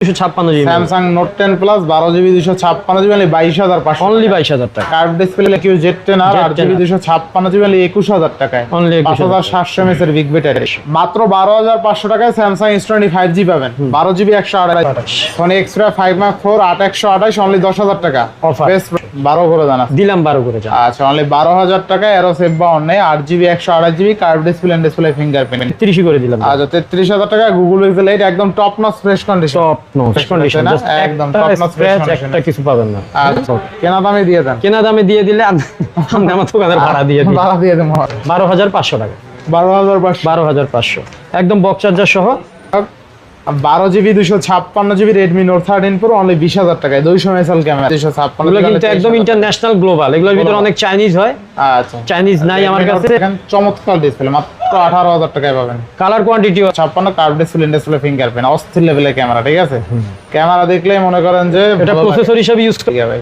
256 GB Samsung note 10 plus 12 GB 256 GB 22,500 only 22,000 টাকা। Curve display Q Z10 আর 8 GB 256 GB 21,000 টাকায় only 5700 mAh এর big battery মাত্র 12,500 টাকায় Samsung S20 5G পাবেন 12 GB 128 Sony Xperia 5 Mark 4 8128 only 10,000 টাকা offer. Best 12 করে জানা দিলাম 12 করে যা। আচ্ছা অনলি 12,000 টাকায় এরো সেভ বা online 8 GB 128 GB curve display fingerprint 30 করে দিলাম। আচ্ছা 33,000 টাকা গুগল পিক্সেল 8 একদম top notch fresh condition top notch condition, একদম টপ নচ ফ্রেশ কন্ডিশন একটা কিছু পাবেন না। আচ্ছা কেনা দামে দিয়ে দেন, কেনা দামে দিয়ে দিলে আমি আমার দোকানের ভাড়া দিয়ে দিই। ভাড়া দিয়ে দেন 12,500 টাকা। 12,500 একদম বক্স চার্জার সহ 12 GB 256 GB Redmi note 13 pro only 20,000 টাকায় 200 মেগাপিক্সেল ক্যামেরা 256 এগুলো কিন্তু একদম ইন্টারন্যাশনাল গ্লোবাল। এগুলোর ভিতরে অনেক চাইনিজ হয়, আচ্ছা চাইনিজ নাই আমার কাছে। দেখেন চমৎকার ডিসপ্লে মাত্র 18,000 টাকায় পাবেন। Colour quantity 56 curve display fingerprint অস্থির লেভেলের ক্যামেরা, ঠিক আছে ক্যামেরা দেখলেই মনে করেন যে এটা প্রসেসর হিসেবে ইউজ করি ভাই।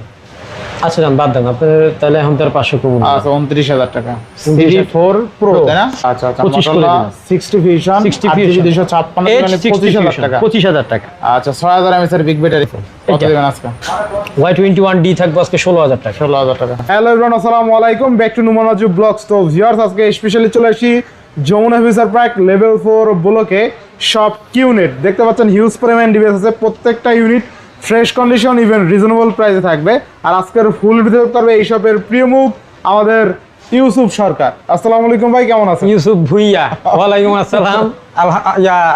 আচ্ছা জান বাদ দেন আপনি, তাহলে এখন তার 500 কমুন। আচ্ছা 29,000 টাকা CD4 Pro তাই না? আচ্ছা আচ্ছা 25 করে দিন। 60 Fusion 60 8 জিবি Fusion 256 মানে 25,000 টাকা 25,000 টাকা। আচ্ছা 6,000 mAh এর বিগ ব্যাটারি কত দিবেন আজকে? Y21D থাকবে আজকে 16,000 টাকা। 16,000 টাকা। হ্যালো এভরিওয়ান, আসসালামু আলাইকুম, back to Numan Raju vlogs. তো ভিউয়ার্স আজকে স্পেশালি চলে আসি যমুনা ফিউচার পার্ক লেভেল 4 ব্লকে শপ কিউনেট। দেখতে পাচ্ছেন হিউজ পরিমাণ ডিভাইস আছে, প্রত্যেকটা unit fresh condition even reasonable প্রাইসে থাকবে। আর আজকের ফুল ভিডিও করবে এই শপের প্রিয় মুখ আমাদের ইউসুফ সরকার। আসসালামু আলাইকুম ভাই, কেমন আছেন? ইউসুফ ভুইয়া, ওয়ালাইকুম আসসালাম।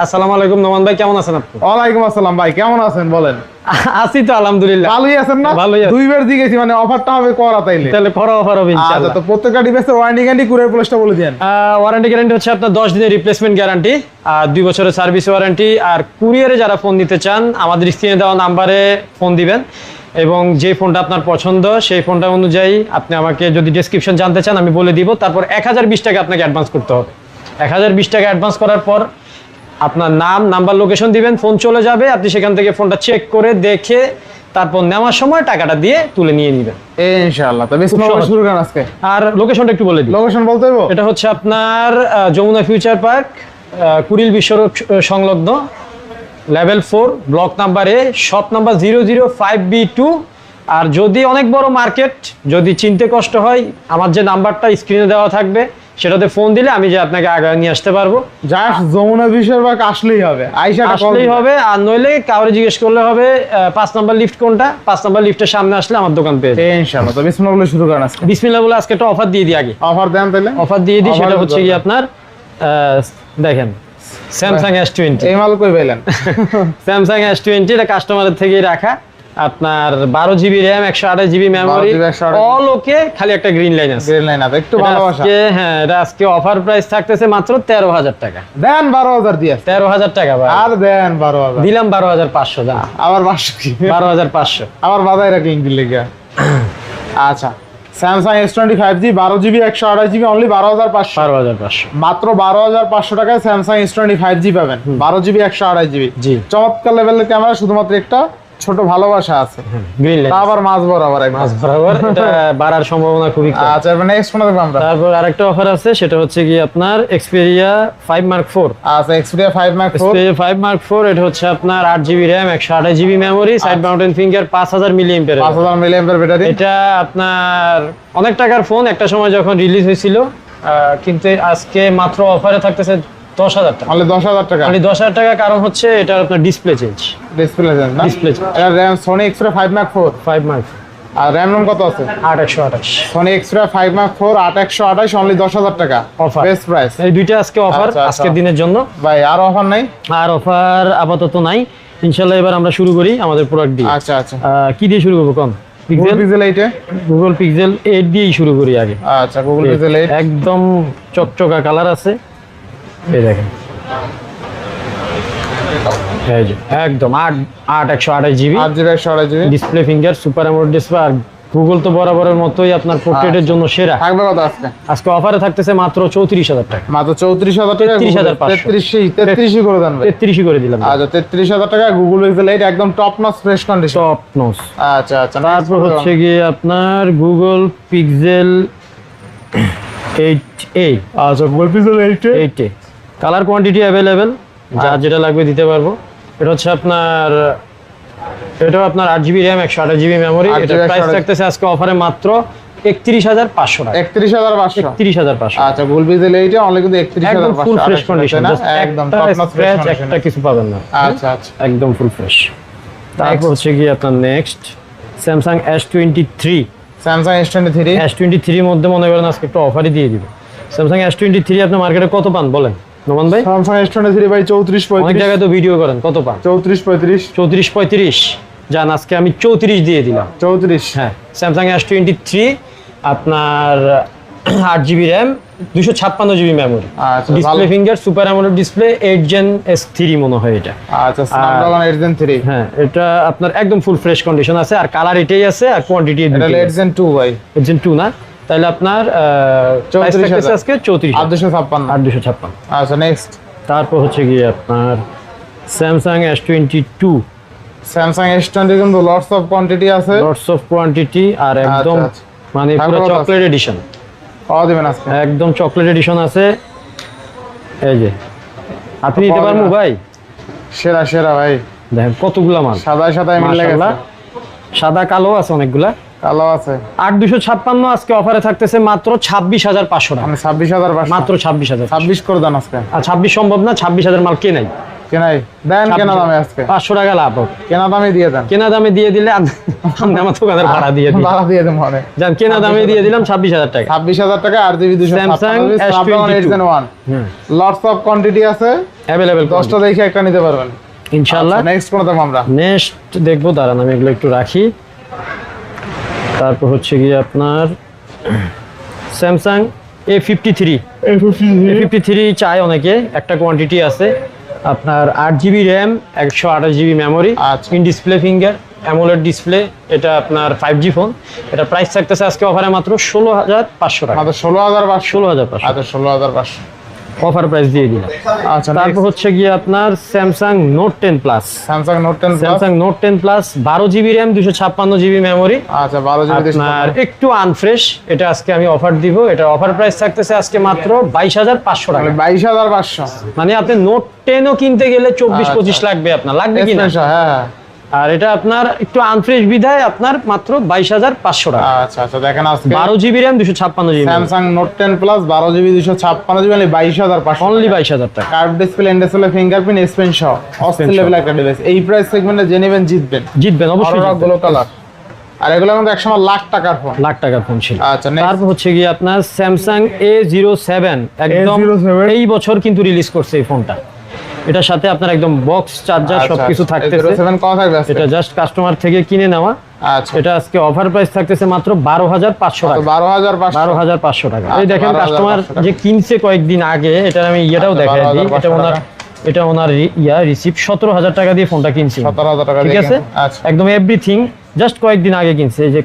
আসসালামু আলাইকুম নোমান ভাই, কেমন আছেন আপনি? ওয়ালাইকুম আসসালাম ভাই, কেমন আছেন বলেন? আছি তো আলহামদুলিল্লাহ। ভালোই আছেন না? ভালোই আছি। দুইবার জিগেছি, মানে অফারটা হবে করা তাইলে। তাহলে খরা অফার হবে আচ্ছা, ইনশাআল্লাহ। তো প্রত্যেকটা ডিভাইসের ওয়ারেন্টি গ্যারান্টি কুরিয়ার প্লেসটা বলে দেন। ওয়ারেন্টি গ্যারান্টি হচ্ছে আপনার 10 দিনের রিপ্লেসমেন্ট গ্যারান্টি আর 2 বছরের সার্ভিস ওয়ারেন্টি। আর কুরিয়ারে যারা ফোন দিতে চান আমাদের স্ক্রিনে দেওয়া নাম্বারে ফোন দিবেন এবং যে ফোনটা আপনার পছন্দ সেই ফোনটা অনুযায়ী আপনি আমাকে যদি ডেসক্রিপশন জানতে চান আমি বলে দিব। তারপর 1020 টাকা আপনাকে অ্যাডভান্স করতে হবে। 1020 টাকা অ্যাডভান্স করার পর আপনার নাম নাম্বার লোকেশন দিবেন, ফোন চলে যাবে। আপনি সেখান থেকে ফোনটা চেক করে দেখে তারপর নেওয়ার সময় টাকাটা দিয়ে তুলে নিয়ে নেবেন ইনশাআল্লাহ। তো বিসমিল্লাহ শুরু করেন আজকে। আর লোকেশনটা একটু বলে দিই। লোকেশন বলতে হইব? এটা হচ্ছে আপনার যমুনা ফিউচার পার্ক, কুড়িল বিশ্বরোড সংলগ্ন, লেভেল 4 ব্লক নাম্বারে, শপ নাম্বার 005B2। আর যদি অনেক বড় মার্কেট, যদি চিনতে কষ্ট হয়, আমার যে নাম্বারটা স্ক্রিনে দেওয়া থাকবে সেটাতে ফোন দিলে আমি যে আপনাকে আগে নিয়ে আসতে পারবো। জাস্ট যমুনা ফিউচার পার্ক আসলেই হবে, আসলেই হবে। আর নইলে কাউরে জিজ্ঞেস করলে হবে 5 নাম্বার লিফট কোনটা, 5 নাম্বার লিফটের সামনে আসলে আমার দোকান পেয়ে যাবে ইনশাআল্লাহ। তো বিসমিল্লাহ বলে শুরু করেন আজকে। বিসমিল্লাহ বলে আজকে একটা অফার দিয়ে দিই। আগে অফার দেন তাহলে। অফার দিয়ে দিই, সেটা হচ্ছে কি আপনার দেখেন স্যামসাং S20। এই মাল কই পাইলেন? স্যামসাং S20 এটা কাস্টমারের থেকেই রাখা। আপনার 12 GB RAM 128 GB memory, all ওকে, খালি একটা গ্রিন লাইন আছে। গ্রিন লাইন আছে, একটু ভালোবাসা। হ্যাঁ, এটা আজকে অফার প্রাইস থাকতেছে মাত্র 13,000 টাকা। দেন 12,000 দিয়ে। 13,000 টাকা ভাই। আর দেন 12,000। দিলাম 12,500 দাম। আবার 500 কি? 12,500 আবার বাজায় রাখলেন কি লেগে? আচ্ছা Samsung S20 5G 12 GB 128 GB only 12,500। 12,500 মাত্র 12,500 টাকায় স্যামসাং S20 5G পাবেন 12 জিবি 128 জিবি। জি, চমৎকার লেভেলের ক্যামেরা, শুধুমাত্র একটা ছোট ভালোবাসা আছে, গ্রিন লাইন। আবার মাছ বরাবর একদম। মাস বরাবর এটা বাড়ার সম্ভাবনা খুবই কম। আচ্ছা নেক্সট ফোন দেখব আমরা। তারপর আরেকটা অফার আছে, সেটা হচ্ছে কি আপনার Xperia 5 Mark 4। আচ্ছা Xperia 5 Mark 4। Xperia 5 Mark 4 এটা হচ্ছে আপনার 8 GB RAM 128 GB memory, side mounted finger, 5000 milliampere. 5000 milliampere battery. এটা আপনার অনেক টাকার ফোন একটা সময় যখন রিলিজ হয়েছিল, কিন্তু আজকে মাত্র অফারে থাকতেছে 10,000 টাকা। অনলি 10,000 টাকা। অনলি 10,000 টাকা। কারণ হচ্ছে এটা আপনার ডিসপ্লে চেঞ্জ। ডিসপ্লে চেঞ্জ না? Display change. এটা RAM Sony Xperia 5 Mark 4। 5 Mark আর RAM ROM কত আছে? 8128। Sony Xperia 5 Mark 4 8128 অনলি 10,000 টাকা অফার, বেস্ট প্রাইস। এই দুইটা আজকে অফার, আচ্ছা, আচ্ছা। আজকের দিনের জন্য। ভাই আর অফার নাই? আর অফার আপাতত নাই। ইনশাআল্লাহ এবার আমরা শুরু করি আমাদের প্রোডাক্ট দিয়ে। আচ্ছা আচ্ছা। কি দিয়ে শুরু করব কোন? Google Pixel 8 এ? Google Pixel 8 দিয়েই শুরু করি আগে। আচ্ছা Google Pixel 8 একদম চকচকা কালার আছে, এই দেখেন। এই যে একদম 128 GB 8 GB 128 GB display finger, super AMOLED display. আর গুগল তো বরাবরের মতোই আপনার পোর্ট্রেটের জন্য সেরা। থাকবে কত আজকে? আজকে অফারে থাকতেছে মাত্র 34,000 টাকা। মাত্র 34,000 টাকা। 33 করে দেন ভাই। 33 করে দিলাম। আচ্ছা 33,000 টাকা Google Pixel 8 একদম top notch fresh condition. Top notch. আচ্ছা আচ্ছা। তারপর হচ্ছে গিয়ে আপনার Google Pixel 8a। আচ্ছা Google Pixel 8 colour quantity available, যা যেটা লাগবে দিতে পারবো। এটা হচ্ছে আপনার এটাও আপনার 8GB RAM 128GB memory. 8GB এটা প্রাইস থাকতেছে আজকে অফারে মাত্র 31,500 টাকা। 31,500। 31,500। আচ্ছা গোল বিজেল এইটা অনলি কিন্তু একদম ফুল ফ্রেশ 31,500 কন্ডিশন, একদম টপ নচ ফ্রেশ কন্ডিশন। একটা কিছু পাবেন না। আচ্ছা আচ্ছা একদম ফুল ফ্রেশ। তারপর হচ্ছে কি আপনার next Samsung S23। Samsung S23 S23 এর মধ্যে মনে করেন আজকে একটু অফারই দিয়ে দিবে। স্যামসাং S23 আপনার মার্কেটে কত পান বলেন নোমান ভাই? স্যামসাং S23 ভাই 34 অনেক 35 জায়গায় তো ভিডিও করেন, কত পান? 34 35 34 35। জান আজকে আমি 34 দিয়ে দিলাম। 34 হ্যাঁ, স্যামসাং S23 আপনার 8GB RAM 256GB মেমোরি, আচ্ছা display finger super AMOLED display 8 Gen S3 মনে হয় এটা। আচ্ছা স্ন্যাপড্রাগন 8 Gen 3 হ্যাঁ, এটা আপনার একদম ফুল ফ্রেশ কন্ডিশন আছে, আর কালার এটাই আছে, আর কোয়ান্টিটি এটা 8 Gen 2 ভাই 8 Gen 2 না, তাহলে আপনার 34,000 আজকে 34 856 856। আচ্ছা নেক্সট তারপর হচ্ছে গিয়ে আপনার স্যামসাং S22 স্যামসাং S20 কিন্তু লটস অফ কোয়ান্টিটি আছে, লটস অফ কোয়ান্টিটি, আর একদম আচ্ছা। মানে পুরো তারপর চকলেট এডিশন, পাওয়া দিবেন আজকে একদম চকলেট এডিশন আছে। এই যে আপনি নিতে পারবো ভাই, সেরা সেরা ভাই, দেখেন কতগুলা মাল, সাদা সাদা মিলে গেছে, মাশাআল্লাহ। সাদা কালো আছে অনেকগুলা। কালো আছে 8256 আজকে অফারে থাকতেছে মাত্র 26,500 টাকা। মানে 26,500 মাত্র 26,000। 26 করে দেন আজকে। আর 26 সম্ভব না, 26,000 মাল কেনাই, কেনাই দেন, কেনা দামে আজকে 500 টাকা লাভ হবে। কেনা দামে দিয়ে দেন, কেনা দামে দিয়ে দিলে আমি আমার দোকানের ভাড়া দিয়ে দিই, ভাড়া দিয়ে দেন মানে জান কেনা দামে দিয়ে দিলাম 26,000 টাকা। 26,000 টাকা 8GB 256 Snapdragon 8 Gen 1 lots of quantity আছে, অ্যাভেলেবেল 10টা দেখে একটা নিতে পারবেন ইনশাআল্লাহ। নেক্সট কোন দাম আমরা নেক্সট দেখবো, দাঁড়ান আমি এগুলো একটু রাখি। তারপর হচ্ছে গিয়ে আপনার স্যামসাং A53 চাই অনেকে, একটা কোয়ান্টিটি আছে আপনার 8GB RAM 128GB মেমোরি, আচ্ছা। In display finger AMOLED display, এটা আপনার 5G ফোন। এটা প্রাইস থাকতেছে আজকে অফারে মাত্র 16,500 টাকা। মাত্র 16,500 16,500 আচ্ছা 16,500 অফার প্রাইস দিয়ে দিলাম। আচ্ছা তারপর হচ্ছে গিয়ে আপনার Samsung note 10 plus, Samsung note 10 plus Samsung note 10 plus 12GB RAM 256GB memory, আচ্ছা 12GB আপনার একটু আনফ্রেশ। এটা আজকে আমি অফার দিব, এটা অফার প্রাইস থাকতেছে আজকে মাত্র 22,500 টাকা। 22,500 মানে আপনি নোট 10ও কিনতে গেলে 24-25 লাগবে, আপনার লাগবে কিনা। হ্যাঁ আর এটা আপনার একটু আনফ্রেশ বিধায় আপনার মাত্র 22,500 টাকা। আচ্ছা আচ্ছা দেখেন আজকে 12GB RAM 256GB Samsung note 10 plus 12GB 256GB মানে 22,500 অনলি 22,000 টাকা। Curve display and display fingerprint S pen সহ অস্থির লেভেল একটা ডিভাইস। এই প্রাইস সেগমেন্টে যে নেবেন জিতবেন, জিতবেন অবশ্যই, অরোরা গ্লো কালার। আর এগুলো কিন্তু একসময় লাখ টাকার ফোন, লাখ টাকার ফোন ছিল। আচ্ছা next। তারপর হচ্ছে গিয়ে আপনার স্যামসাং A07 একদম A07 এই বছর কিন্তু রিলিজ করছে এই ফোনটা। এটার সাথে আপনার একদম বক্স চার্জার সবকিছু থাকতেছে। 07 কত থাকবে আজকে? এটা জাস্ট কাস্টমার থেকে কিনে নেওয়া। আচ্ছা এটা আজকে অফার প্রাইস থাকতেছে মাত্র 12,500 টাকা। 12,500 12,500 টাকা। এই আচ্ছা, দেখেন 12,500 কাস্টমার টাকা। যে কিনছে কয়েকদিন আগে, এটা আমি ইয়েটাও আচ্ছা, দেখাই দিই। 12,500 এটা ওনার রিসিপ্ট 17,000 টাকা দিয়ে ফোনটা কিনছি। 17,000 টাকা ঠিক দিয়ে আছে, কিনছেন। আচ্ছা একদম এভরিথিং জাস্ট কয়েকদিন আগে কিনছে। এই যে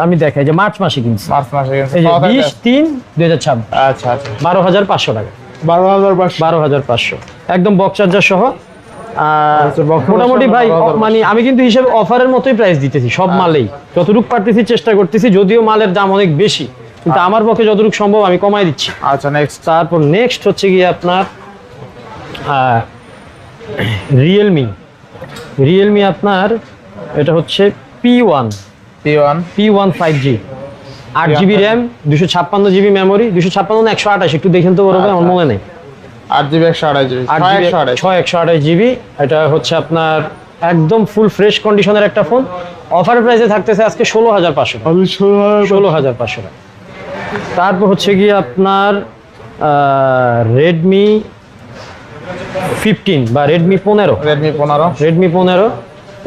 আমি দেখাই যে মার্চ মাসে কিনছি, মার্চ মাসে কিনছেন। এই যে কত থাকবে? 20/3/2026 আচ্ছা আচ্ছা 12,500 টাকা। 12,500 12,500 একদম বক্স চার্জার সহ। আর আচ্ছা, box মোটামুটি চার্জার ভাই 12,500 মানে আমি কিন্তু হিসেবে অফারের মতোই প্রাইস দিতেছি সব মালেই, যতটুকু পারতেছি চেষ্টা করতেছি, যদিও মালের দাম অনেক বেশি, কিন্তু আমার পক্ষে যতটুকু সম্ভব আমি কমাই দিচ্ছি। আচ্ছা নেক্সট তারপর নেক্সট হচ্ছে গিয়ে আপনার রিয়েলমি আপনার এটা হচ্ছে P1 P1 5G 8GB RAM 256GB memory, 256 না 128 একটু দেখেন তো বড় ভাই, আমার মনে নেই। 8GB 128GB 128GB। এটা হচ্ছে আপনার একদম ফুল ফ্রেশ কন্ডিশনের একটা ফোন। অফার প্রাইসে থাকতেছে আজকে 16,500 টাকা। 16,500 টাকা। তারপর হচ্ছে গিয়ে আপনার রেডমি 15 বা রেডমি 15, Redmi 15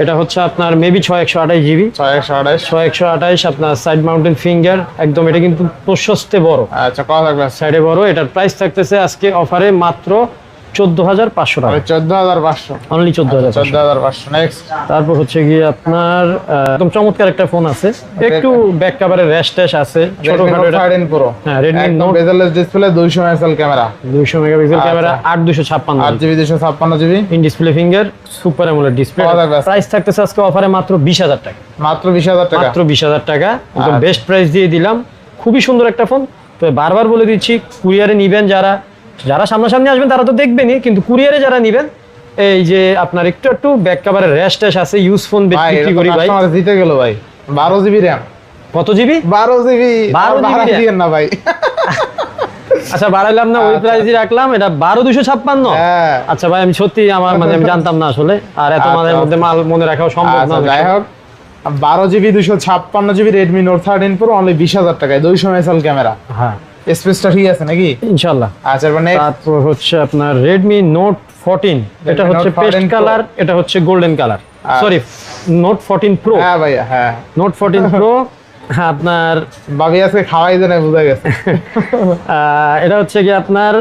এটা হচ্ছে আপনার মেবি 6/128GB, 6/128 আপনার সাইড মাউন্টেন ফিঙ্গার একদম, এটা কিন্তু প্রশস্তে বড়, আচ্ছা কত থাকবে? সাইডে বড়। এটার প্রাইস থাকতেছে আজকে অফারে মাত্র 14,500 টাকা। 14,500 অনলি 14,500। 14,500 নেক্সট তারপর হচ্ছে গিয়ে আপনার একদম চমৎকার একটা ফোন আছে, একটু ব্যাক কভারের র্যাশ ট্যাশ আছে ছোটখাটো। এটা 13 Pro হ্যাঁ Redmi একদম Note bezelless display 200 megapixel camera 200 megapixel আচ্ছা। Camera 8/256 8GB 256GB in display finger super AMOLED display. কত থাকবে? প্রাইস থাকতেছে আজকে অফারে মাত্র 20,000 টাকা। মাত্র 20,000 টাকা মাত্র 20,000 টাকা, একদম আচ্ছা। বেস্ট প্রাইস দিয়ে দিলাম। খুবই সুন্দর একটা ফোন। তো বারবার বলে দিচ্ছি, কুরিয়ারে নিবেন যারা সামনাসামনি আসবেন তারা তো দেখবেনই, কিন্তু কুরিয়ারে যারা নিবেন এই যে আপনার একটু একটু ব্যাক কভারের র্যাশ ট্যাশ আছে, ইউজ ফোন ভাই বিক্রি করি ভাই। কাস্টমার জিতে গেল ভাই। 12 জিবি RAM। কত জিবি? 12 জিবি। 12 GB দিয়েন না ভাই। আচ্ছা বাড়াইলাম না, ওই প্রাইসই রাখলাম। এটা 12256। হ্যাঁ আচ্ছা ভাই আমি সত্যি আমার মানে আমি জানতাম না আসলে, আর এত মানের মধ্যে মাল মনে রাখাও সম্ভব না। আচ্ছা যাই হোক 12 GB 256 GB Redmi Note 13 Pro only 20000 টাকায়, 200 মেগাপিক্সেল ক্যামেরা। হ্যাঁ স্পেসটা ঠিক আছে নাকি? ইনশাআল্লাহ। আচ্ছা এবার নেক্সট তারপর হচ্ছে আপনার Redmi Note 14, এটা Redmi হচ্ছে Note পেস্ট 14 Pro। কালার, এটা হচ্ছে golden colour, sorry Note 14 Pro। হ্যাঁ ভাই হ্যাঁ। Note 14 Pro হ্যাঁ আপনার ভাবি আজকে খাওয়াই দেন বুঝা গেছে। এটা হচ্ছে কি আপনার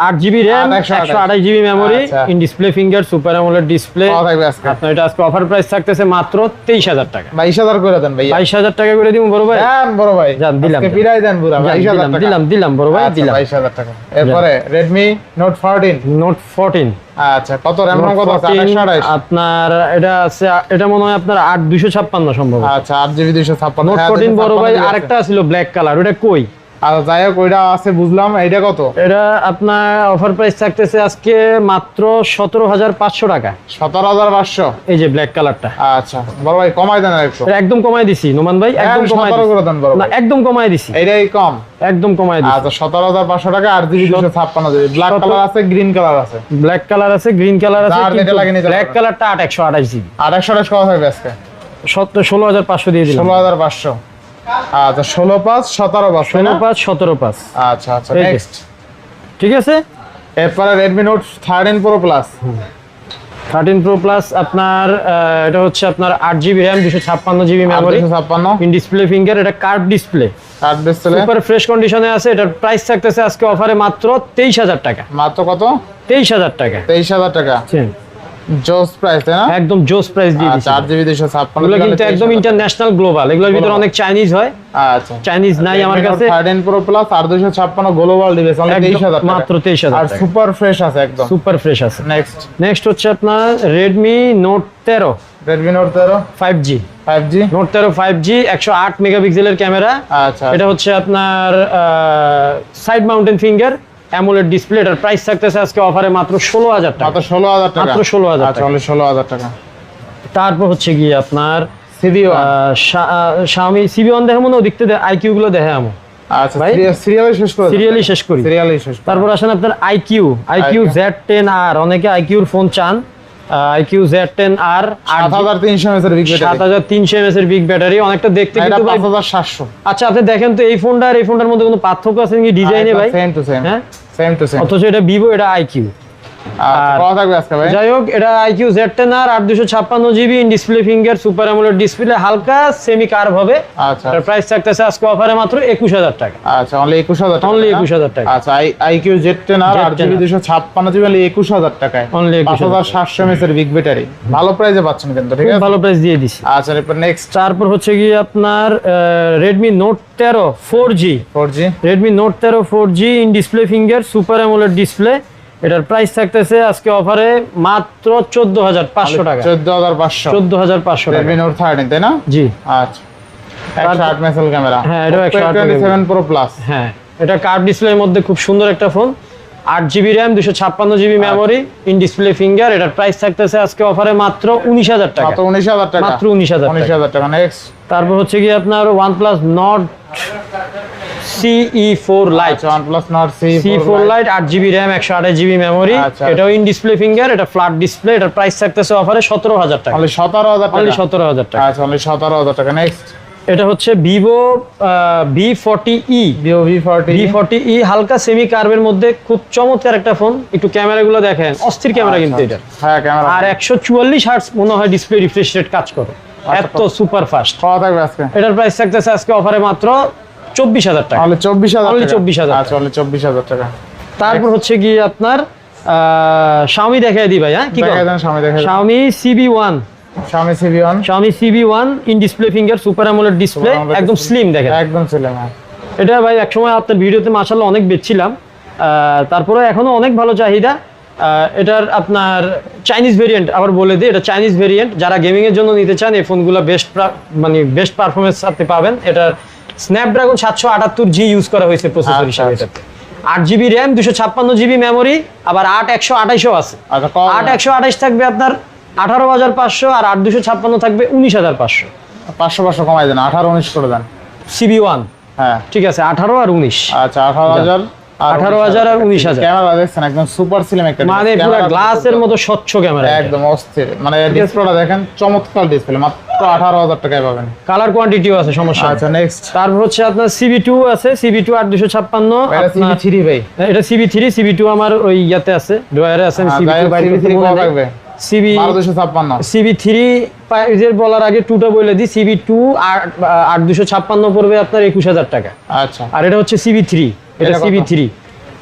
8GB RAM 128GB মেমোরি, আচ্ছা। In display finger, super AMOLED display. কত থাকবে আজকে? আপনার এটা আজকে অফার প্রাইস থাকতেছে মাত্র 23000 টাকা। 22000 করে দেন ভাই। 22000 টাকা করে দিব বড় ভাই। দেন বড় ভাই। যান, দিলাম। আজকে পিরাই দেন পুরা 22000 টাকা। দিলাম বড় ভাই, আচ্ছা, দিলাম 22000 টাকা। এরপরে Redmi Note 14। Note 14 আচ্ছা কত RAM কত আছে? 14 28। আপনার এটা আছে, এটা মনে হয় আপনার 8256 সম্ভব। আচ্ছা 8GB 256। Note 14 বড় ভাই আরেকটা ছিল ব্ল্যাক কালার, ওটা কই? আচ্ছা যাই হোক ওইটা আছে বুঝলাম। এইটা কত? এটা আপনার অফার প্রাইস থাকতেছে আজকে মাত্র 17500 টাকা। 17500। এই যে ব্ল্যাক কালারটা। আচ্ছা বড় ভাই কমাই দেন একটু। এটা একদম কমাই দিছি নোমান ভাই, একদম কমাই 17 করে দেন বড় না, ভাই। একদম কমাই দিছি, এইটাই কম। একদম কমাই দিছি। আচ্ছা 17500 টাকা 8GB 256 জিবি। ব্ল্যাক কালার আছে, গ্রিন কালার আছে। ব্ল্যাক কালার আছে, গ্রিন কালার আছে, যার যেটা লাগে নিতে ব্ল্যাক পারেন। কালারটা 128 জিবি। 828 কত থাকবে আজকে? 16500 দিয়ে দিলাম। 16500। আচ্ছা 16/5 17/5 তাই না? 15 17 আচ্ছা আচ্ছা এই যে। নেক্সট। ঠিক আছে। এরপরে Redmi Note 13 Pro Plus। 13 Pro Plus আপনার এটা হচ্ছে আপনার 8GB RAM 256GB memory, 256 in display finger, এটা curve display, curved display. Super fresh কন্ডিশনে আছে। এটার প্রাইস থাকতেছে আজকে অফারে মাত্র 23000 টাকা। মাত্র কত? 23000 টাকা। 23000 টাকা। জোস প্রাইস তাই না? একদম জোস প্রাইস দিয়ে দিচ্ছি। আচ্ছা 8GB 256 এগুলো কিন্তু একদম ইন্টারন্যাশনাল গ্লোবাল, এগুলোর ভিতরে অনেক চাইনিজ হয়, আচ্ছা চাইনিজ নাই আমার কাছে। 13 Pro Plus আর 256 গ্লোবাল ডিভাইস অনলি একদম 23000 টাকা। মাত্র 23000 আর টাকা। সুপার ফ্রেশ আছে একদম। সুপার ফ্রেশ আছে। নেক্সট নেক্সট হচ্ছে আপনার Redmi Note 13 Redmi Note 13 5G। 5G। Note 13 5G 108 মেগাপিক্সেলের ক্যামেরা। আচ্ছা এটা হচ্ছে আপনার side mounted finger, AMOLED display. এটার প্রাইস থাকতেছে আজকে অফারে মাত্র 16000 টাকা। মাত্র 16000 টাকা। মাত্র 16000 আচ্ছা টাকা। অনলি 16000 টাকা। তারপর হচ্ছে গিয়ে আপনার CB1। Xiaomi CB1 দেখে মনে দেখতে IQ গুলো দেখে আমো। আচ্ছা ভাই, সিরিয়ালি শেষ করে সিরিয়ালি শেষ করি। সিরিয়ালি শেষ করে। তারপর আসেন আপনার IQ Z10R, অনেকে IQ এর ফোন চান। IQ Z10R 7300 mAh এর বিগ ব্যাটারি। 7300 mAh এর বিগ ব্যাটারি, অনেকটা দেখতে এটা কিন্তু ভাই। 5700। আচ্ছা আপনি দেখেন তো এই ফোনটা আর এই ফোনটার মধ্যে কোনো পার্থক্য আছে নাকি ডিজাইনে ভাই? Same to same. হ্যাঁ সেম টু সেম। অথচ এটা Vivo, এটা IQ। আর কত থাকবে আজকে ভাই? যাই হোক এটা IQ Z10R 8256GB, in display finger, super AMOLED display, হালকা সেমি কার্ভ হবে। আচ্ছা এটার প্রাইস থাকতেছে আজকে অফারে মাত্র 21000 টাকা। আচ্ছা অনলি 21000 টাকা। অনলি 21000 টাকা। আচ্ছা IQ Z10R 8GB 256GB only 21000 টাকায়। অনলি 21000 5700 mAh এর বিগ ব্যাটারি। ভালো প্রাইসে পাচ্ছেন কিন্তু ঠিক খুব আছে? ভালো প্রাইস দিয়ে দিছি। আচ্ছা এরপর নেক্সট তারপর হচ্ছে গিয়ে আপনার Redmi Note 13 4G। 4G। Redmi Note 13 4G, in display finger, super AMOLED display. এটার প্রাইস থাকতেছে আজকে অফারে মাত্র 14500 টাকা। 14500। 14500 টাকা। Redmi Note 13 তাই না? জি আচ্ছা 108 মেগাপিক্সেল ক্যামেরা। হ্যাঁ, এটাও 108 27 Pro Plus। হ্যাঁ এটা কার্ভ ডিসপ্লের মধ্যে খুব সুন্দর একটা phone. 8GB RAM 256GB memory, in display finger. এটার প্রাইস থাকতেছে আজকে অফারে মাত্র 19000 টাকা। মাত্র 19000 টাকা। মাত্র 19000 টাকা। 19000 টাকা। নেক্সট তারপর হচ্ছে গিয়ে আপনার OnePlus Nord CE4 Lite। আচ্ছা OnePlus Nord C4 Lite 8GB RAM 128GB memory. আচ্ছা। এটাও ইন ডিসপ্লে ফিঙ্গার, এটা ফ্ল্যাট ডিসপ্লে। এটার প্রাইস থাকতেছে অফারে 17000 টাকা। অনলি 17000 টাকা। অনলি 17000 টাকা। আচ্ছা অনলি 17000 টাকা। নেক্সট এটা হচ্ছে Vivo V40e। Vivo V40। V40e হালকা সেমি কার্ভের মধ্যে খুব চমৎকার একটা ফোন। একটু ক্যামেরাগুলো দেখেন, অস্থির ক্যামেরা কিন্তু এটা। হ্যাঁ ক্যামেরা। আর 144 হার্টজ মনে হয় ডিসপ্লে রিফ্রেশ রেট কাজ করে, এত সুপার ফাস্ট। কত থাকবে আজকে? এটার প্রাইস থাকতেছে আজকে অফারে মাত্র 24000 টাকা। অনলি 24000 Only টাকা। 24000 আচ্ছা অনলি 24000 টাকা। তারপর হচ্ছে গিয়ে আপনার Xiaomi দেখাই দিই ভাই। হ্যাঁ কি দেখা দেন সামনে দেখা দেন। Xiaomi CB1। Xiaomi CB1। Xiaomi CB1, in display finger, super AMOLED display, একদম স্লিম দেখেন। একদম ছিলাম হ্যাঁ। এটা ভাই একসময় আপনার ভিডিওতে মাশাআল্লাহ অনেক বেচছিলাম, তারপরে এখনো অনেক ভালো চাহিদা। এটার আপনার চাইনিজ ভেরিয়েন্ট আবার বলে দিই, এটা চাইনিজ ভেরিয়েন্ট। যারা গেমিং এর জন্য নিতে চান এই ফোনগুলো বেস্ট পারফরমেন্স আপনি পাবেন। এটার স্ন্যাপড্রাগন 778G ইউজ করা হয়েছে প্রসেসর আচ্ছা, হিসেবে আচ্ছা। এটাতে। 8 GB র্যাম, 256 GB মেমোরি, আবার 8 128ও আছে। আচ্ছা 8 128 থাকবে আপনার 18,500, আর 8 256 থাকবে 19,500। 500 কমাই দেন, 18 19 করে দেন। CB1 হ্যাঁ ঠিক আছে, 18 আর 19। আচ্ছা 18,000 18,000 আর 19,000। ক্যামেরা দেখছেন একদম সুপার স্লিম একটা মানে পুরো গ্লাসের মতো স্বচ্ছ ক্যামেরা, একদম অস্থির। মানে ডিসপ্লেটা দেখেন চমৎকার ডিসপ্লে, মাত্র 18,000 টাকায় পাবেন। কালার কোয়ান্টিটিও আছে, সমস্যা নেই। আচ্ছা নেক্সট, তারপর হচ্ছে আপনার CB2 আছে, CB2 8 256। এটা CB3 ভাই। এটা CB3, CB2 আমার ওই ইয়াতে আছে, ড্রয়ারে আছে। আমি CB2 বাইরে করতে CB3 মনে কত নেই। থাকবে? CB 1256। CB3 এর বলার আগে 2টা বলে দিই। CB2 8 256 পড়বে আপনার 21,000 টাকা। আচ্ছা আর এটা হচ্ছে CB3, এটা এটা কত?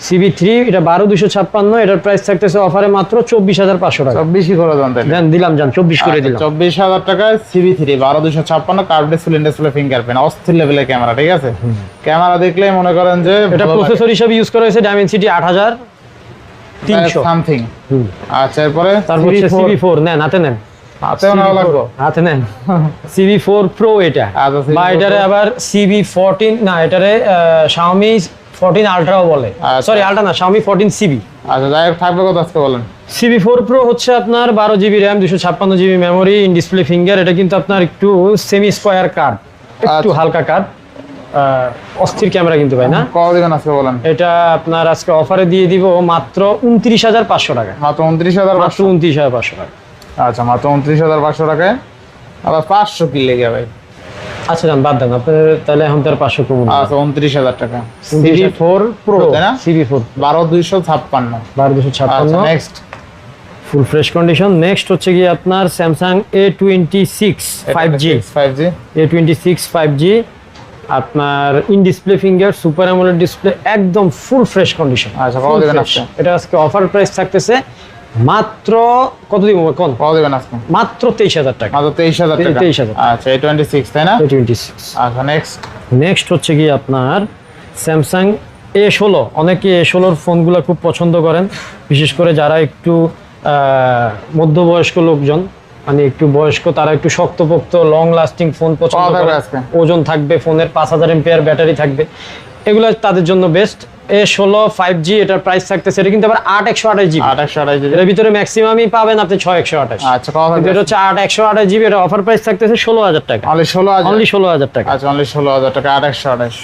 CB3 এটা 12 256। এটার প্রাইস থাকতেছে অফারে মাত্র 24,500 টাকা। 24 করে দেন তাহলে। দেন দিলাম, জান 24 করে দিলাম। 24,000 টাকায় CB3 12 256 curve display, display fingerprint, অস্থির লেভেলের ক্যামেরা। ঠিক আছে, ক্যামেরা দেখলেই মনে করেন যে এটা প্রসেসর হিসেবে ইউজ করা হয়েছে Dimensity 8300 সামথিং। আচ্ছা এরপরে তারপর হচ্ছে CB4 নেন, হাতে নেন, হাতেও নেওয়া লাগবে। হাতে নেন। CB4 Pro এটা, আচ্ছা, CB4 বা এটারে আবার CB14 না, এটারে Xiaomi 14 Ultra বলে। আচ্ছা। সরি Ultra না, Xiaomi 14CB। আচ্ছা যাই হোক, থাকবে কত আজকে বলেন? CB4 Pro হচ্ছে আপনার 12 GB RAM, 256 GB memory, in display finger. এটা কিন্তু আপনার একটু সেমি স্কোয়ার কাট, একটু আচ্ছা। হালকা কাট, অস্থির ক্যামেরা কিন্তু ভাই না। কত দিবেন আজকে বলেন? এটা আপনার আজকে অফারে দিয়ে দিব মাত্র 29,500 টাকা। মাত্র 29,500। মাত্র 29,500 টাকা। আচ্ছা মাত্র 29,500 টাকায় আবার 500 কি লেগে ভাই? আচ্ছা জান বাদ দেন, আপনার তাহলে এখন তার 500 কমুন। আচ্ছা 29,000 টাকা 29,000 CB4 Pro তাই না? CB4 12,256। 12,256 আচ্ছা next, full fresh condition. Next হচ্ছে কি আপনার Samsung A26 5G। 5G A26 5G আপনার in display finger, super AMOLED display, একদম ফুল ফ্রেশ কন্ডিশন। আচ্ছা, কত দিবেন আজকে? এটা আজকে অফার প্রাইস থাকতেছে মাত্র কত দিব কোন? কত দিবেন আজকে? মাত্র 23,000 টাকা। মাত্র 23,000 টাকা। 23,000 আচ্ছা A26 তাই না? A26। আচ্ছা নেক্সট, নেক্সট হচ্ছে কি আপনার স্যামসাং A16। অনেকে A16 ফোনগুলো খুব পছন্দ করেন, বিশেষ করে যারা একটু মধ্যবয়স্ক লোকজন, মানে একটু বয়স্ক, তারা একটু শক্তপোক্ত লং লাস্টিং ফোন পছন্দ কত থাকবে করে। আজকে? ওজন থাকবে ফোনের, 5000 mAh ব্যাটারি থাকবে, এগুলো তাদের জন্য বেস্ট। A16 5G এটার প্রাইস থাকতেছে, এটা কিন্তু আবার 8 128 GB। 8 128 GB। এর ভিতরে ম্যাক্সিমামই পাবেন আপনি 6 128। আচ্ছা কত কিন্তু থাকবে? এটা হচ্ছে 8 128 GB। এটা অফার প্রাইস থাকতেছে 16,000 টাকা। অনলি 16,000। অনলি 16,000 টাকা। আচ্ছা অনলি 16,000 টাকা 8 128।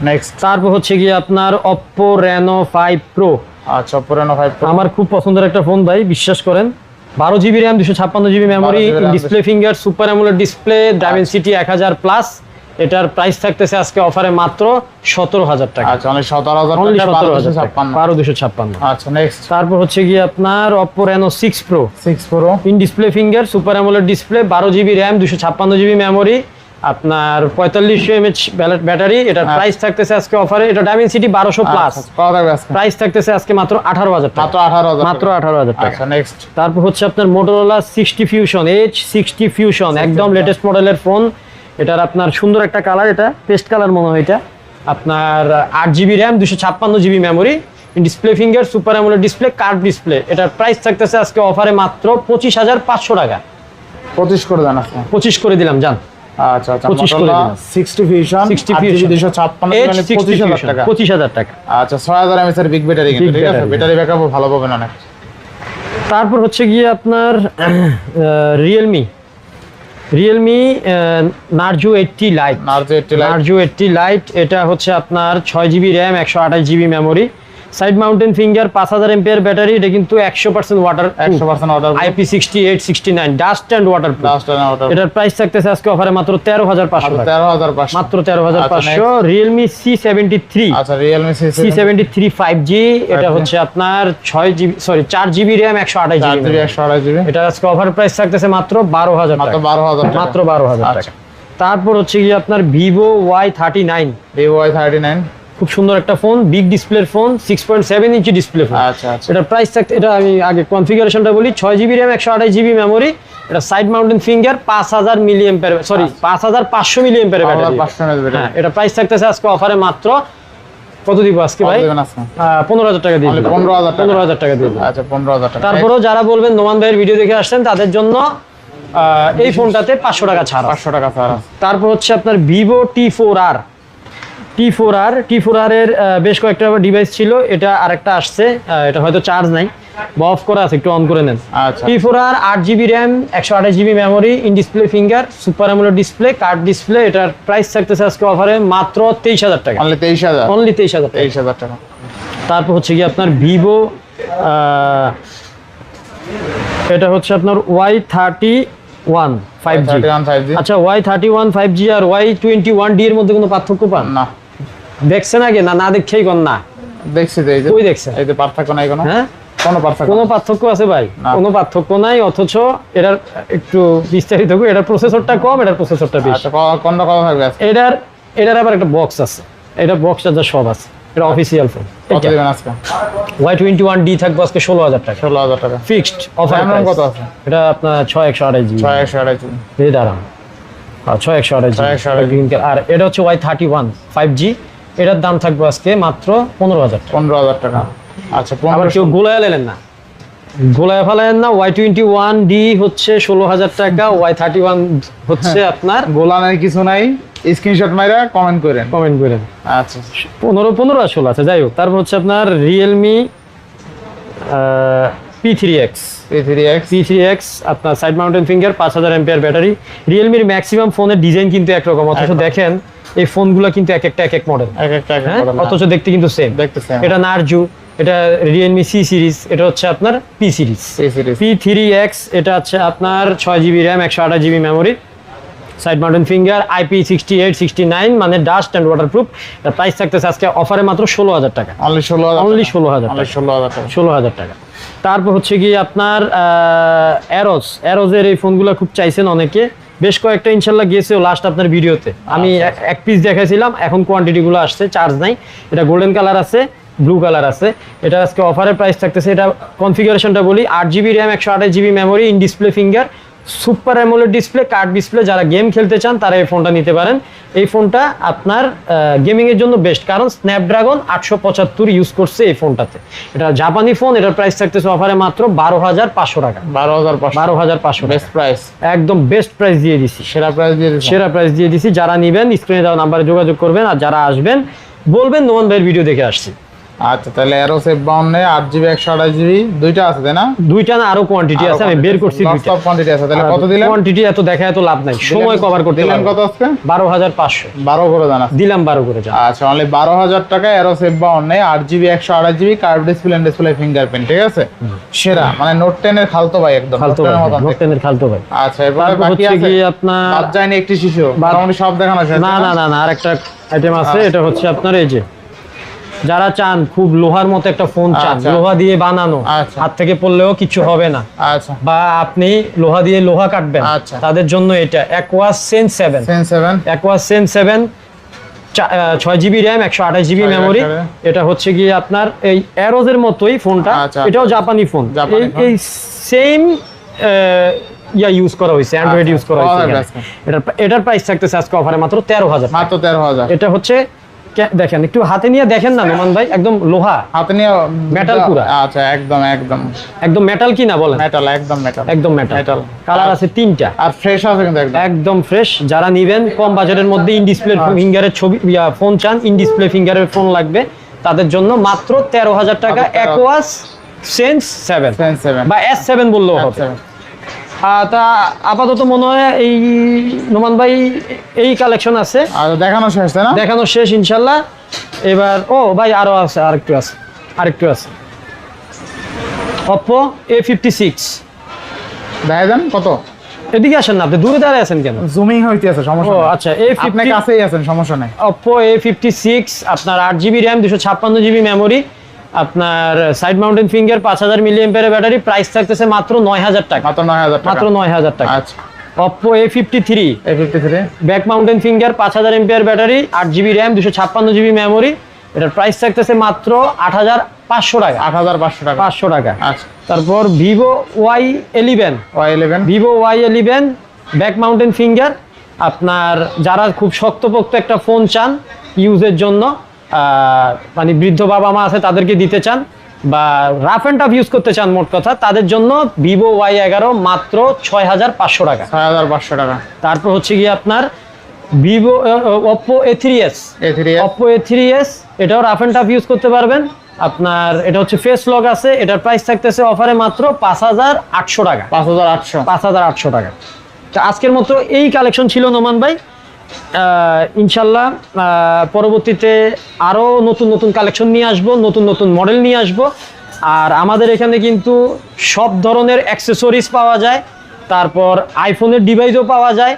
নেক্সট, তারপর হচ্ছে গিয়ে আপনার Oppo Reno 5 Pro। আচ্ছা Oppo Reno 5 Pro। আমার খুব পছন্দের একটা ফোন ভাই, বিশ্বাস করেন। 12 GB RAM, 256 GB memory, 12 GB RAM, display finger, super AMOLED display, Dimensity 1000 plus. এটার প্রাইস থাকতেছে আজকে অফারে মাত্র 17,000 টাকা। আচ্ছা অনলি 17,000 অনলি টাকা 17,000 টাকা, 1256। 12,256। আচ্ছা নেক্সট, তারপর হচ্ছে গিয়ে আপনার Oppo Reno 6 Pro 6 Pro। In display finger, super AMOLED display, 12 GB RAM, 256 GB memory, আপনার 4500 mAh ব্যাটারি। এটার প্রাইস থাকতেছে আজকে অফারে, এটা Dimensity 1200 প্লাস। আচ্ছা, কত থাকবে আজকে? প্রাইস থাকতেছে আজকে মাত্র 18,000 টাকা। মাত্র 18,000 মাত্র 18,000 টাকা। আচ্ছা নেক্সট, তারপর হচ্ছে আপনার Motorola 60 Fusion H60 Fusion, একদম লেটেস্ট মডেলের ফোন। এটার আপনার সুন্দর একটা কালার, এটা পেস্ট কালার মনে হয়। এটা আপনার 8 GB RAM, 256 GB memory, display finger, super AMOLED display, curve display. এটার প্রাইস থাকতেছে আজকে অফারে মাত্র 25,500 টাকা। 25 করে দেন আজকে। 25 করে দিলাম জান। আচ্ছা আচ্ছা 25 করে Motorola দিলাম। 60 Fusion 60 8GB Fusion 256 মানে H60 25,000 Fusion, টাকা। 25,000 টাকা। আচ্ছা 6,000 mAh এর বিগ ব্যাটারি কিন্তু, Big ঠিক আছে? battery। ব্যাটারি ব্যাকআপও ভালো পাবেন অনেক। তারপর হচ্ছে গিয়ে আপনার Realme Narzo 80 Lite। Narzo 80 Lite। Narzo 80 Lite এটা হচ্ছে আপনার 6 GB RAM, 128 GB memory, side mounted finger, 5000 mAh battery. এটা কিন্তু 100% water, 100% order. IP68 69 dust and water. Last time order. এটার প্রাইস থাকতেছে আজকে অফারে মাত্র 13,500 টাকা। 13,500। মাত্র 13,500। Realme C73 আচ্ছা Realme C73 5G এটা হচ্ছে আপনার 4 GB RAM, 128 GB 4GB 128GB। এটা আজকে অফার প্রাইস থাকতেছে মাত্র 12,000 মাত্র টাকা। 12,000 টাকা। মাত্র 12,000 আচ্ছা। টাকা। তারপর হচ্ছে গিয়ে আপনার Vivo Y39, Vivo Y39। খুব সুন্দর একটা ফোন, বিগ ডিসপ্লের ফোন, 6.7 ইঞ্চি ডিসপ্লে ফোন। আচ্ছা আচ্ছা। এটার প্রাইস থাকতে, এটা আমি আগে কনফিগারেশনটা বলি, 6 GB র্যাম, 128 GB মেমোরি, এটা side mounted finger, 5000 mAh, sorry 5500 mAh battery. 500 mAh battery. হ্যাঁ, এটা প্রাইস থাকতেছে আজকে অফারে মাত্র কত দিব আজকে ভাই? কত দিবেন আজকে? 15,000 টাকা দিয়ে Only দিলাম। 15,000 টাকা। 15,000 টাকা দিয়ে দিলাম। আচ্ছা 15,000 টাকা। তারপরেও যারা বলবেন নোমান ভাইয়ের ভিডিও দেখে আসছেন, তাদের জন্য এই ফোনটাতে 500 টাকা ছাড় আছে। 500 টাকা ছাড় আছে। তারপর হচ্ছে আপনার Vivo T4R T4R এর বেশ কয়েকটা ডিভাইস ছিল, এটা আরেকটা আসছে, এটা হয়তো চার্জ নাই বা অফ করা আছে, একটু অন করে নেন। আচ্ছা T4R 8GB RAM, 128GB memory, in display finger, super AMOLED display, curved display. এটার প্রাইস থাকতেছে আজকে অফারে মাত্র 23,000 টাকা, অনলি 23,000। অনলি 23,000 টাকা। 23,000 টাকা। তারপর হচ্ছে কি আপনার ভিভো, এটা হচ্ছে আপনার Y31 5G। 31 5G আচ্ছা, Y31 5G আর Y21D এর মধ্যে কোনো পার্থক্য পান? না, দেখছেন আগে না না দেখেই কোন না? দেখছি তো, এই যে কই দেখছেন? এই যে পার্থক্য নাই কোনো। হ্যাঁ, কোনো পার্থক্য কোনো পার্থক্য আছে ভাই? না। কোনো পার্থক্য নাই, অথচ এটার একটু বিস্তারিত করি, এটার প্রসেসরটা কম, এটার প্রসেসরটা বেশি। আচ্ছা, কোনটা কত থাকবে আজকে? এটার আবার একটা বক্স আছে, এটা বক্স চার্জার সব আছে, এটা অফিসিয়াল ফোন। কত দিবেন আজকে? Y21D থাকবে আজকে 16,000 টাকা, 16,000 টাকা ফিক্সড অফার। RAM কত আছে? এটা আপনার 6128GB। 6128 এই দাঁড়ান, 6128GB। Green colour. আর এটা হচ্ছে Y31 5G, এটার দাম থাকবে আজকে মাত্র 15,000 টাকা। 15,000 টাকা। আচ্ছা, আবার কেউ গোলায় লেলেন না, গোলায় ফেলেন না। Y21D হচ্ছে 16,000 টাকা, Y31 হচ্ছে আপনার গোলানের কিছু নাই, স্ক্রিনশট মাইরা কমেন্ট করেন। কমেন্ট করেন। আচ্ছা 15 আর 16 আছে, যাই হোক। তারপর হচ্ছে আপনার রিয়েলমি P3X। P3X আপনার সাইড মাউন্টেন ফিঙ্গার, 5000 এমপিআর ব্যাটারি। রিয়েলমির ম্যাক্সিমাম ফোনের ডিজাইন কিন্তু একরকম, অথচ দেখেন এই ফোনগুলো কিন্তু এক একটা মডেল, এক একটা অথচ দেখতে কিন্তু সেম। দেখতেছেন এটা নারজু, এটা রিয়েলমি সি সিরিজ, এটা হচ্ছে আপনার পি সিরিজ। P3X এটা হচ্ছে আপনার 6GB RAM, 128GB memory, side mounted finger, IP68 69, মানে ডাস্ট অ্যান্ড ওয়াটারপ্রুফ। এর প্রাইস থাকতেছে আজকে অফারে মাত্র 16,000 টাকা, অনলি 16,000 অনলি 16,000 টাকা, 16,000 টাকা। 16,000 টাকা। তারপর হচ্ছে কি আপনার অ্যারোজের এই ফোনগুলো খুব চাইছেন অনেকে, বেশ কয়েকটা ইনশাল্লাহ গিয়েছেও লাস্ট আপনার ভিডিওতে, আমি এক পিস দেখাইছিলাম, এখন কোয়ান্টিটিগুলো আসছে, চার্জ নাই। এটা গোল্ডেন কালার আছে, ব্লু কালার আছে। এটা আজকে অফারের প্রাইস থাকতেছে, এটা কনফিগারেশনটা বলি, 8GB RAM, 128GB memory, in display finger, super AMOLED display, curved display. যারা গেম খেলতে চান তারা এই ফোনটা নিতে পারেন। এই ফোনটা আপনার গেমিং এর জন্য বেস্ট, কারণ স্ন্যাপড্রাগন 875 ইউজ করছে এই ফোনটাতে। এটা জাপানি ফোন, এটার প্রাইস থাকতেছে অফারে মাত্র 12,500 টাকা। 12,500 বেস্ট প্রাইস, একদম বেস্ট প্রাইস দিয়ে দিছি, সেরা প্রাইস দিয়ে দিচ্ছি। সেরা প্রাইস দিয়ে দিছি। যারা নেবেন স্ক্রিনে দেওয়া নাম্বারে যোগাযোগ করবেন, আর যারা আসবেন বলবেন নোমান ভাইয়ের ভিডিও দেখে আসছি। আচ্ছা, তাহলে এরো সেভ 52 8GB 128GB দুইটা আছে তাই না? দুইটা না, আরো কোয়ান্টিটি আছে, আমি বের করছি দুইটা। সব কোয়ান্টিটি আছে, তাহলে কত দিলেন? কোয়ান্টিটি এত দেখা এত লাভ নাই, সময় কভার করতে দিলেন পারবো। কত আজকে? 12,500 12 করে জানা দিলাম, 12 করে যান। আচ্ছা, অনলি 12,000 টাকা এরো সেভ 52 8GB 128GB curve display fingerprint, ঠিক আছে? সেরা, মানে নোট 10 এর খালতো ভাই, একদম খালতো ভাই, নোট 10 এর খালতো ভাই। আচ্ছা, এরপরে তারপর বাকি হচ্ছে আছে কি আপনার বাদ যায়নি একটি শিশু, মোটামুটি সব দেখানো শেষ। না না না না, আরেকটা আইটেম আছে, এটা হচ্ছে আপনার এই যে যারা চান খুব লোহার মতো একটা ফোন চান, আচ্ছা। লোহা দিয়ে বানানো, আচ্ছা। হাত থেকে পড়লেও কিছু হবে না, আচ্ছা, বা আপনি লোহা দিয়ে লোহা কাটবেন, আচ্ছা। তাদের জন্য এটা Aquos Zen 7। Aquos Zen 7 6GB RAM, 128GB memory. এটা হচ্ছে গিয়ে আপনার এই অ্যারোজের মতোই ফোনটা, আচ্ছা। এটাও জাপানি ফোন, এই সেম ইউজ করা হয়েছে, অ্যান্ড্রয়েড ইউজ করা হয়েছে। এটার প্রাইস থাকতেছে আজকে অফারে মাত্র 13,000, মাত্র 13,000। এটা হচ্ছে দেখেন, একটু হাতে নিয়ে দেখেন না নোমান ভাই, একদম লোহা, হাতে নিয়ে মেটাল পুরা। আচ্ছা, একদম একদম মেটাল কি না বলেন? মেটাল, একদম মেটাল, একদম মেটাল। কালার আছে 3টা, আর ফ্রেশ আছে কিন্তু একদম। একদম ফ্রেশ। যারা নিবেন কম বাজেটের মধ্যে ইন ডিসপ্লে ফিঙ্গারের ছবি ফোন চান, ইন ডিসপ্লে ফিঙ্গারের ফোন লাগবে, তাদের জন্য মাত্র 13,000 টাকা Aquos Zen 7 বা S7 বললেও হবে। তা আপাতত মনে হয় এই নোমান ভাই এই কালেকশন আছে, আর দেখানো শেষ তাই না? দেখানো শেষ ইনশাল্লাহ। এবার ও ভাই আরো আছে, আরেকটু আছে Oppo A56। দেখা যান কত? এদিকে আসেন না, আপনি দূরে দাঁড়ায় আছেন কেন? জুমিং হইতে আছে, সমস্যা ও নেই। আচ্ছা, আপনি কাছেই আছেন, সমস্যা নেই। Oppo A56 আপনার 8GB র্যাম, 256GB মেমোরি, আপনার সাইড মাউন্টেন ফিঙ্গার, 5000 মিলিঅ্যাম্পিয়ারের ব্যাটারি। প্রাইস থাকতেছে মাত্র 9,000 টাকা, মাত্র 9,000 টাকা, মাত্র 9,000 টাকা। আচ্ছা, Oppo A53 A53 back mountain finger, 5000 এমপিআর battery, 8GB RAM, 256GB memory. এটার প্রাইস থাকতেছে মাত্র 8,500 টাকা, 8,500 টাকা, 500 টাকা। আচ্ছা, তারপর Vivo Y11 Vivo Y11 back mountain finger. আপনার যারা খুব শক্তপোক্ত একটা ফোন চান ইউজের জন্য, মানে বৃদ্ধ বাবা মা আছে তাদেরকে দিতে চান, বা রাফ অ্যান্ড টাফ ইউজ করতে চান, মোট কথা তাদের জন্য Vivo Y11 মাত্র 6,500 টাকা, 6,500 টাকা। তারপর হচ্ছে গিয়ে আপনার Vivo Oppo A3s Oppo A3s এটাও রাফ এন্ড টাফ ইউজ করতে পারবেন। আপনার এটা হচ্ছে ফেস লক আছে, এটার প্রাইস থাকতেছে অফারে মাত্র 5,800 টাকা। 5,800 টাকা। তো আজকের মতো এই কালেকশন ছিল নোমান ভাই। ইনশাল্লাহ পরবর্তীতে আরও নতুন নতুন কালেকশন নিয়ে আসবো, নতুন নতুন মডেল নিয়ে আসবো। আর আমাদের এখানে কিন্তু সব ধরনের অ্যাক্সেসরিজ পাওয়া যায়, তারপর আইফোনের ডিভাইসও পাওয়া যায়।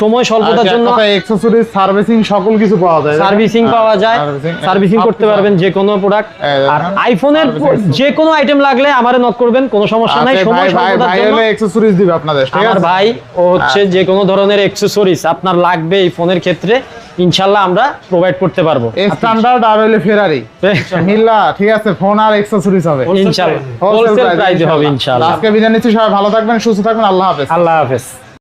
সময় স্বল্পতার জন্য অ্যাকসেসরিজ সার্ভিসিং সকল কিছু পাওয়া যায়, সার্ভিসিং পাওয়া যায়, সার্ভিসিং করতে পারবেন যে কোনো প্রোডাক্ট। আর আইফোনের যে কোনো আইটেম লাগলে আমারে নক করবেন, কোনো সমস্যা নাই। সময় স্বল্পতার জন্য অ্যাকসেসরিজ দিবে আপনাদের, ঠিক আমার আছে ভাই ও হচ্ছে যে কোনো ধরনের অ্যাক্সেসরিজ আপনার লাগবে এই ফোনের ক্ষেত্রে ইনশাআল্লাহ আমরা প্রোভাইড করতে পারবো। স্ট্যান্ডার্ড আর হইলে ফেরারি মিল্লা, ঠিক আছে, ফোন আর অ্যাকসেসরিজ হবে ইনশাআল্লাহ হোলসেল প্রাইসে হবে ইনশাআল্লাহ। আজকে বিদায় নিচ্ছি, সবাই ভালো থাকবেন, সুস্থ থাকবেন, আল্লাহ হাফেজ। আল্লাহ হাফেজ।